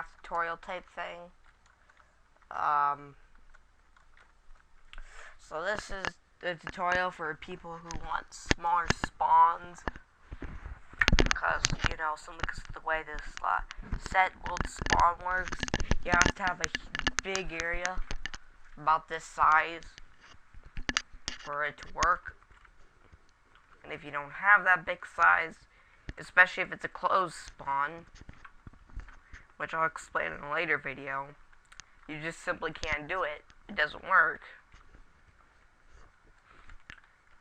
Minecraft tutorial type thing. So this is the tutorial for people who want smaller spawns, because, you know, because of the way this set world spawn works, you have to have a big area about this size for it to work. And if you don't have that big size, especially if it's a closed spawn, which I'll explain in a later video, you just simply can't do it. It doesn't work.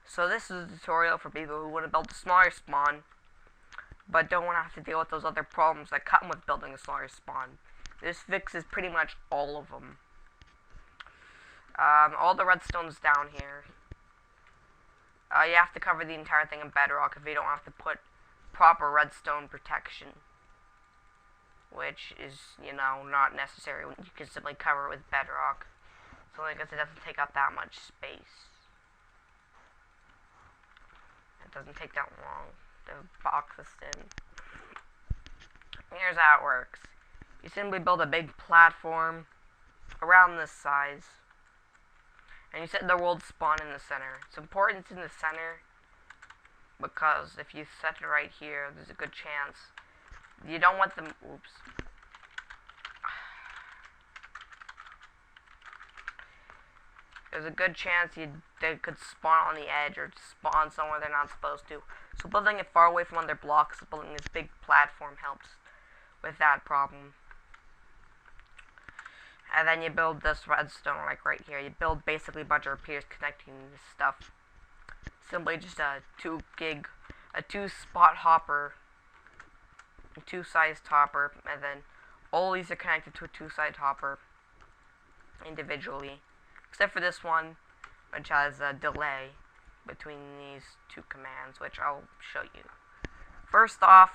So this is a tutorial for people who want to build a smaller spawn, but don't want to have to deal with those other problems that come with building a smaller spawn. This fixes pretty much all of them. All the redstone's down here. You have to cover the entire thing in bedrock if you don't have to put proper redstone protection, which is, you know, not necessary. You can simply cover it with bedrock, so I guess it doesn't take up that much space. It doesn't take that long to box this in. Here's how it works. You simply build a big platform around this size, and you set the world spawn in the center. It's important it's in the center because if you set it right here, there's a good chance you don't want them. Oops. There's a good chance they could spawn on the edge or spawn somewhere they're not supposed to. So building it far away from other blocks, building this big platform helps with that problem. And then you build this redstone like right here. You build basically a bunch of repeaters connecting this stuff. Simply just a 2-spot hopper, a 2-sized hopper, and then all these are connected to a 2-sided hopper individually, except for this one, which has a delay between these two commands, which I'll show you. First off,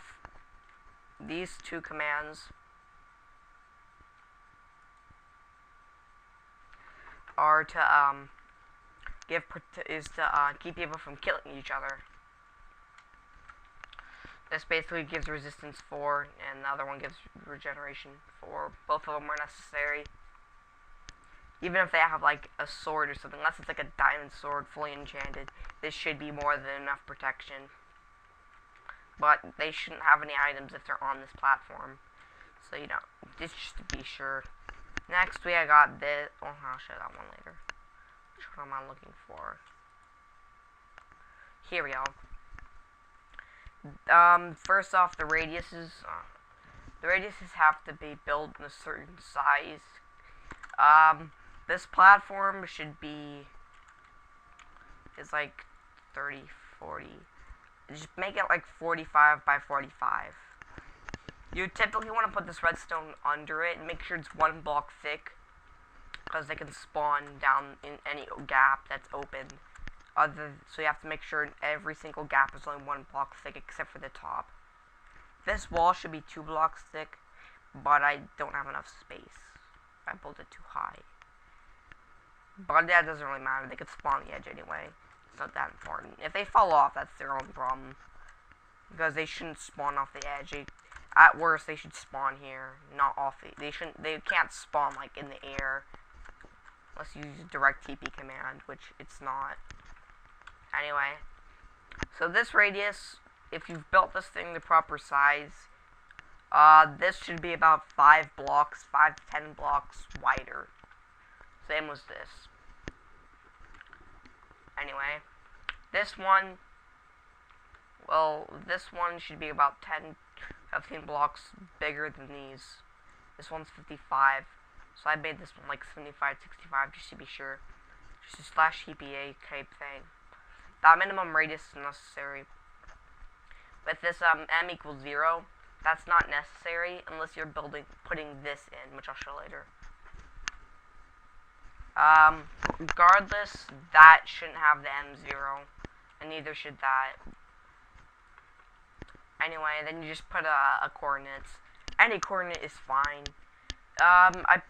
these two commands are to keep people from killing each other. This basically gives resistance 4, and the other one gives regeneration 4. Both of them are necessary. Even if they have like a sword or something, unless it's like a diamond sword fully enchanted, this should be more than enough protection. But they shouldn't have any items if they're on this platform. So, you know, just to be sure. Next, I got this. Oh, I'll show that one later. Which one am I looking for? Here we go. First off, the radiuses. The radiuses have to be built in a certain size. This platform should be, is like 30, 40. Just make it like 45 by 45. You typically want to put this redstone under it and make sure it's 1 block thick, because they can spawn down in any gap that's open. So you have to make sure every single gap is only 1 block thick except for the top. This wall should be 2 blocks thick, but I don't have enough space. I built it too high. But that doesn't really matter. They could spawn on the edge anyway. It's not that important. If they fall off, that's their own problem, because they shouldn't spawn off the edge. At worst, they should spawn here, not off the. They can't spawn like in the air, unless you use a direct TP command, which it's not. Anyway, so this radius, if you've built this thing the proper size, this should be about 5 blocks, 5 to 10 blocks wider. Same as this. Anyway, this one, well, this one should be about 10, 15 blocks bigger than these. This one's 55, so I made this one like 75, 65 just to be sure. Just a /EPA type thing. That minimum radius is necessary. With this m equals 0, that's not necessary unless you're putting this in, which I'll show later. Regardless, that shouldn't have the M0, and neither should that. Anyway, then you just put a coordinates. Any coordinate is fine.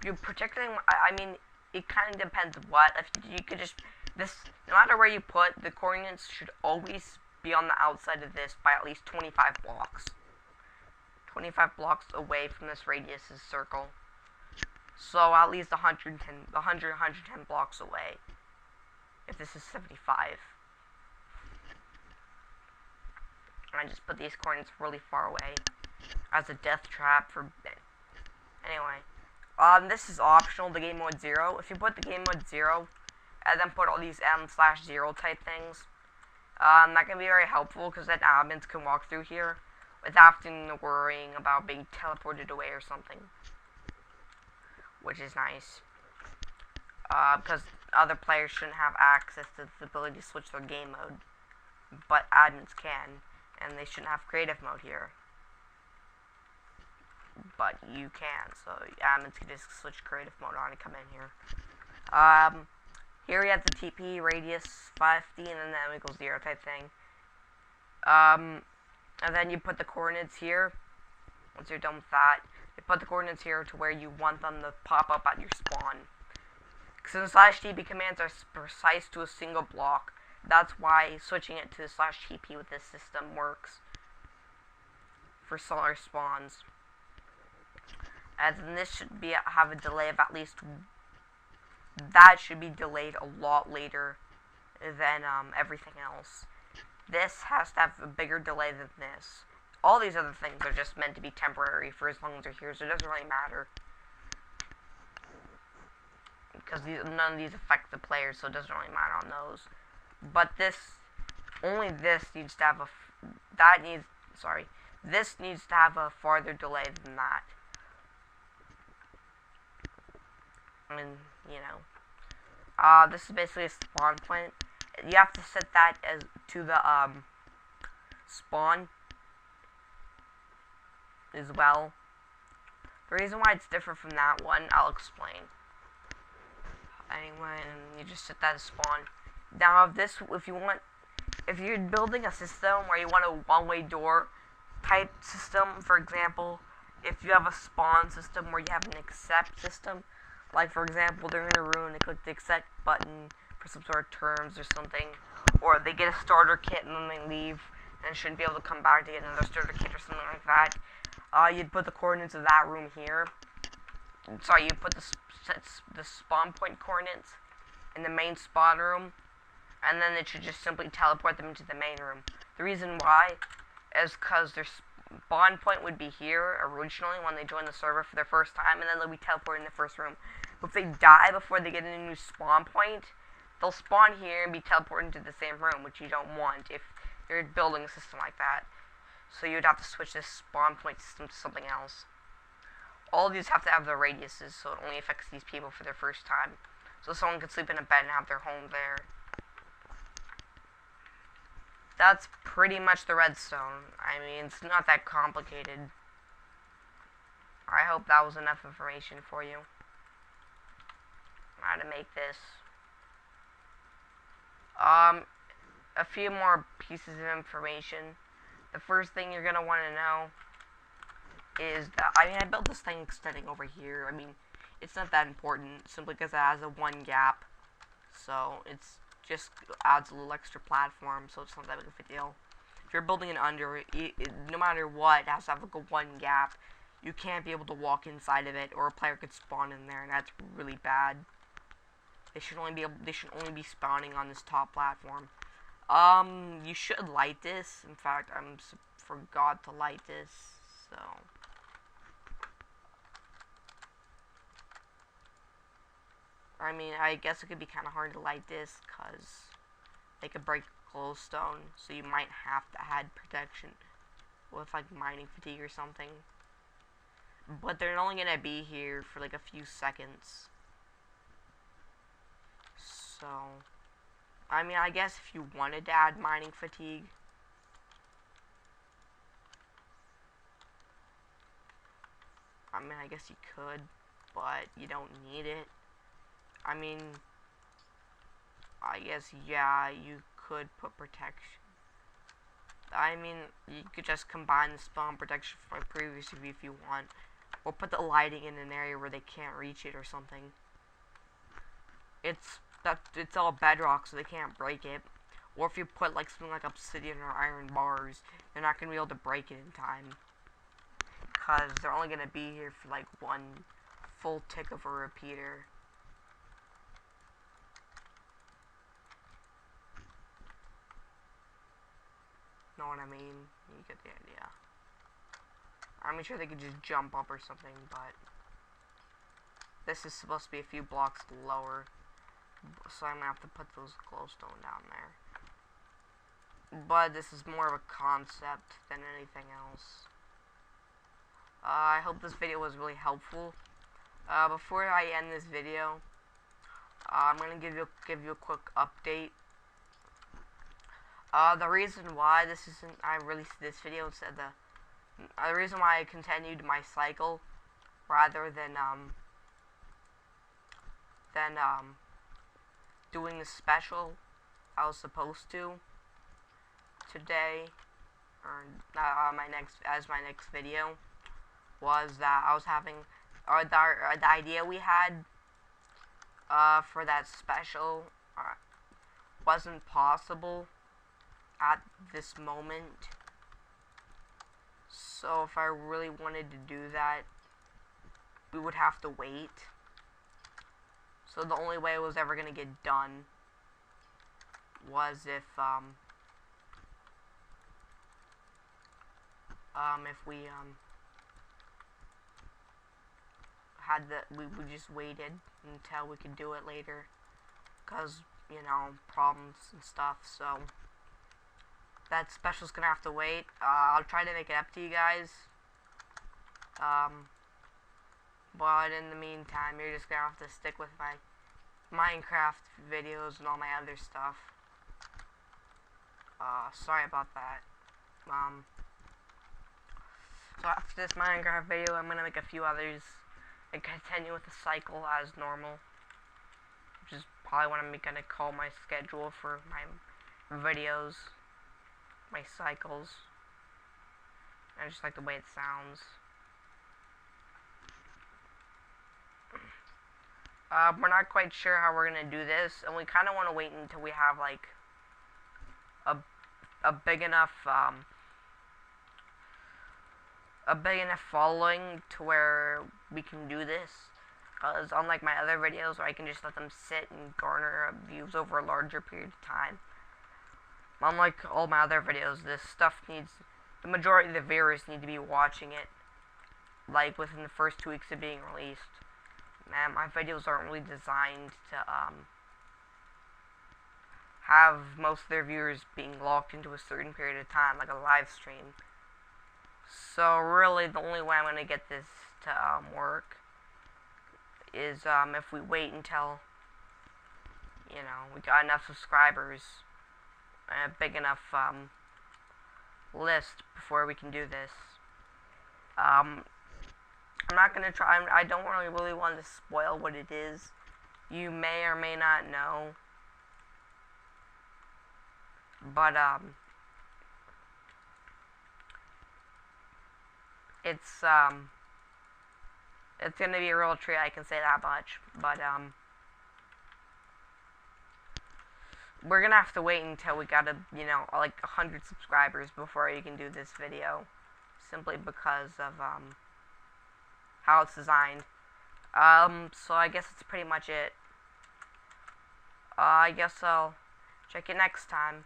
You're protecting. I mean, it kind of depends what. If you could just no matter where you put, the coordinates should always be on the outside of this by at least 25 blocks. 25 blocks away from this radius's circle. So at least 110 blocks away. If this is 75. And I just put these coordinates really far away as a death trap for... Anyway. This is optional, the game mode 0. If you put the game mode 0, and then put all these m/0 type things, that can be very helpful, because then admins can walk through here without having to worrying about being teleported away or something. Which is nice. Because other players shouldn't have access to the ability to switch their game mode. But admins can, and they shouldn't have creative mode here. But you can, so admins can just switch creative mode on and come in here. Here we have the TP radius 50 and then that equals 0 type thing. And then you put the coordinates here. Once you're done with that, you put the coordinates here to where you want them to pop up at your spawn. Since /TP commands are precise to a single block, that's why switching it to the /TP with this system works for solar spawns. And then this should have a delay of at least... That should be delayed a lot later than everything else. This has to have a bigger delay than this. All these other things are just meant to be temporary for as long as they're here, so it doesn't really matter. Because none of these affect the players, so it doesn't really matter on those. But this, only this needs to have a, this needs to have a farther delay than that. And, you know, this is basically a spawn point. You have to set that as to the, spawn as well. The reason why it's different from that one, I'll explain. Anyway, and you just set that as spawn. Now, if you're building a system where you want a one-way door type system, for example, if you have a spawn system where you have an accept system, like for example, they're in a room, they click the accept button for some sort of terms or something, or they get a starter kit and then they leave and shouldn't be able to come back to get another starter kit or something like that. You'd put the coordinates of that room here. Sorry, you put the spawn point coordinates in the main spawn room, and then it should just simply teleport them into the main room. The reason why is because their spawn point would be here originally when they join the server for their first time, and then they'll be teleported in the first room. But if they die before they get a new spawn point, they'll spawn here and be teleported into the same room, which you don't want if you're building a system like that. So you'd have to switch this spawn point system to something else. All of these have to have their radiuses, so it only affects these people for their first time. So someone could sleep in a bed and have their home there. That's pretty much the redstone. I mean, it's not that complicated. I hope that was enough information for you. How to make this. A few more pieces of information. The first thing you're going to want to know is that, I built this thing extending over here. I mean, it's not that important, simply because it has a one gap. So, it's just adds a little extra platform, so it's not that big of a deal. If you're building it under, no matter what, it has to have like a one gap. You can't be able to walk inside of it, or a player could spawn in there, and that's really bad. They should only be spawning on this top platform. You should light this. In fact, I forgot to light this, so. I mean, I guess it could be kind of hard to light this, because they could break glowstone, so you might have to add protection with, like, mining fatigue or something. But they're only going to be here for, like, a few seconds. So, I mean, I guess if you wanted to add mining fatigue, I mean, I guess you could, but you don't need it. I mean, I guess, yeah, you could put protection. I mean, you could just combine the spawn protection from my previous review if you want, or put the lighting in an area where they can't reach it or something. It's all bedrock, so they can't break it. Or if you put like something like obsidian or iron bars, they're not gonna be able to break it in time. because they're only gonna be here for like one full tick of a repeater. Know what I mean? You get the idea. I'm sure they could just jump up or something, but this is supposed to be a few blocks lower, so I'm gonna have to put those glowstone down there. But this is more of a concept than anything else. I hope this video was really helpful. Before I end this video, I'm gonna give you a quick update. The reason why I released this video instead of the reason why I continued my cycle rather than doing the special I was supposed to today, or my next video, was that I was having the idea we had for that special wasn't possible at this moment. So if I really wanted to do that, we would have to wait. So the only way it was ever gonna get done was if we just waited until we could do it later, cause you know, problems and stuff. So that special's gonna have to wait. I'll try to make it up to you guys. But in the meantime, you're just gonna have to stick with my Minecraft videos and all my other stuff. Sorry about that. So after this Minecraft video, I'm gonna make a few others and continue with the cycle as normal, which is probably what I'm gonna call my schedule for my videos, my cycles. I just like the way it sounds. We're not quite sure how we're gonna do this, and we kind of want to wait until we have like a big enough following to where we can do this. Because unlike my other videos where I can just let them sit and garner views over a larger period of time, unlike all my other videos, this stuff needs, the majority of the viewers need to be watching it like within the first 2 weeks of being released. Man, my videos aren't really designed to have most of their viewers being locked into a certain period of time, like a live stream. So really, the only way I'm gonna get this to work is if we wait until, you know, we got enough subscribers and a big enough list before we can do this. I'm not gonna try. I don't really want to spoil what it is. You may or may not know, but it's gonna be a real treat. I can say that much. But we're gonna have to wait until we got you know, like 100 subscribers before you can do this video, simply because of how it's designed. So I guess that's pretty much it. I guess I'll check it next time.